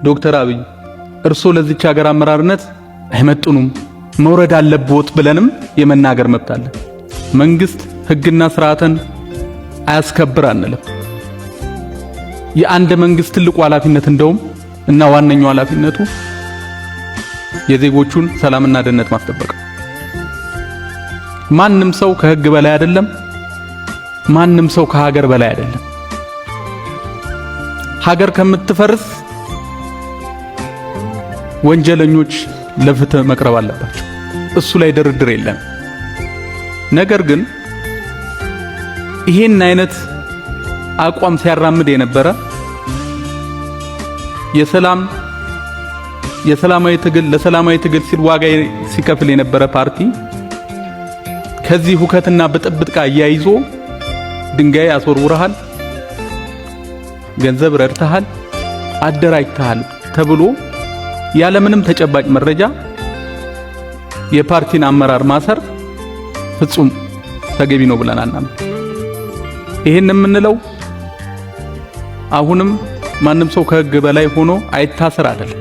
ዶክተር አብይ እርሶ ለዚች ሀገር አመራርነት አይመጥኑም መውረድ አለብዎት ብለንም የመናገር መብት አለ። መንግስት ህግና ስርዓትን አያስከብር አንልም። የአንድ መንግስት ትልቁ ኃላፊነት እንደውም እና ዋነኛው ኃላፊነቱ የዜጎቹን ሰላምና ደህንነት ማስጠበቅ። ማንም ሰው ከህግ በላይ አይደለም። ማንም ሰው ከሀገር በላይ አይደለም። ሀገር ከምትፈርስ ወንጀለኞች ለፍትህ መቅረብ አለባቸው። እሱ ላይ ድርድር የለም። ነገር ግን ይሄን አይነት አቋም ሲያራምድ የነበረ የሰላማዊ ትግል ሲል ዋጋ ሲከፍል የነበረ ፓርቲ ከዚህ ሁከትና ብጥብጥ ጋር ያይዞ ድንጋይ አስወርውረሃል፣ ገንዘብ ረድተሃል፣ አደራጅተሃል ተብሎ ያለምንም ተጨባጭ መረጃ የፓርቲን አመራር ማሰር ፍጹም ተገቢ ነው ብለን አናምንም። ይሄን የምንለው አሁንም ማንም ሰው ከህግ በላይ ሆኖ አይታሰር አይደለም።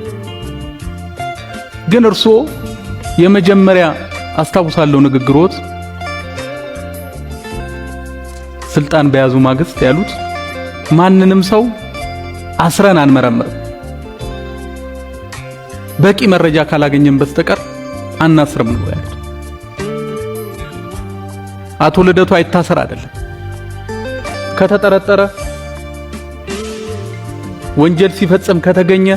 ግን እርሶ የመጀመሪያ አስታውሳለሁ ንግግሮት ስልጣን በያዙ ማግስት ያሉት ማንንም ሰው አስረን አንመረምርም፣ በቂ መረጃ ካላገኘን በስተቀር አናስርም ነው ያሉት። አቶ ልደቱ አይታሰር አይደለም። ከተጠረጠረ ወንጀል ሲፈጽም ከተገኘ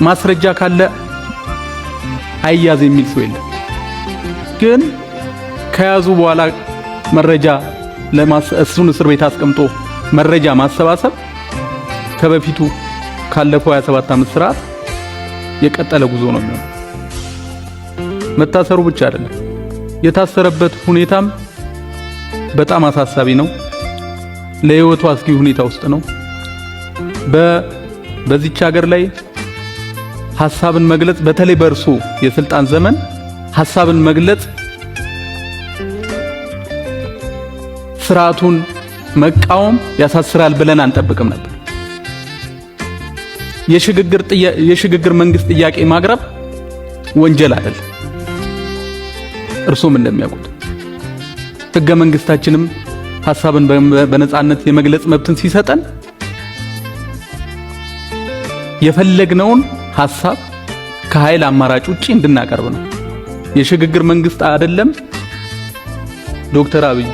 ማስረጃ ካለ አይያዝ የሚል ሰው የለም። ግን ከያዙ በኋላ መረጃ እሱን እስር ቤት አስቀምጦ መረጃ ማሰባሰብ ከበፊቱ ካለፈው 27 ዓመት ስርዓት የቀጠለ ጉዞ ነው የሚሆነው። መታሰሩ ብቻ አይደለም፣ የታሰረበት ሁኔታም በጣም አሳሳቢ ነው። ለህይወቱ አስጊ ሁኔታ ውስጥ ነው። በዚች ሀገር ላይ ሐሳብን መግለጽ በተለይ በእርሱ የስልጣን ዘመን ሐሳብን መግለጽ ስርዓቱን መቃወም ያሳስራል ብለን አንጠብቅም ነበር። የሽግግር መንግስት ጥያቄ ማቅረብ ወንጀል አይደለም። እርሱም እንደሚያውቁት ህገ መንግስታችንም ሐሳብን በነጻነት የመግለጽ መብትን ሲሰጠን የፈለግነውን ሐሳብ ከኃይል አማራጭ ውጪ እንድናቀርብ ነው። የሽግግር መንግስት አይደለም። ዶክተር አብይ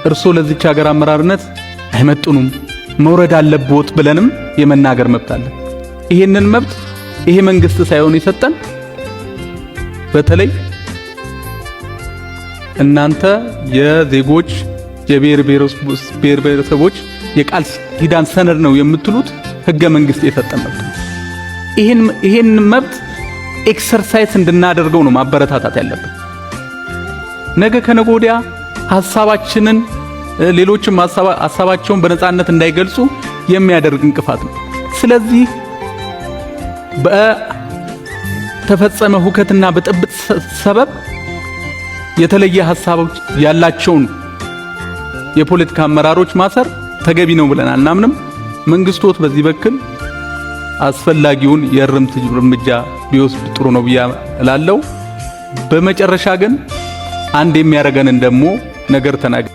እርሶ ለዚች ሀገር አመራርነት አይመጥኑም መውረድ አለብዎት ብለንም የመናገር መብት አለ። ይሄንን መብት ይሄ መንግስት ሳይሆን የሰጠን በተለይ እናንተ የዜጎች የብሔር ብሔረሰቦች የቃል ኪዳን ሰነድ ነው የምትሉት ህገ መንግስት የሰጠን መብት ነው። ይሄን መብት ኤክሰርሳይዝ እንድናደርገው ነው ማበረታታት ያለብን። ነገ ከነገ ወዲያ ሐሳባችንን ሌሎችም ሐሳባቸውን በነጻነት እንዳይገልጹ የሚያደርግ እንቅፋት ነው። ስለዚህ በተፈጸመ ሁከትና ብጥብጥ ሰበብ የተለየ ሐሳቦች ያላቸውን የፖለቲካ አመራሮች ማሰር ተገቢ ነው ብለን አናምንም። መንግስቶት በዚህ በኩል አስፈላጊውን የእርምት እርምጃ ቢወስድ ጥሩ ነው ብዬ እላለሁ። በመጨረሻ ግን አንድ የሚያረጋንን ደግሞ ነገር ተናገር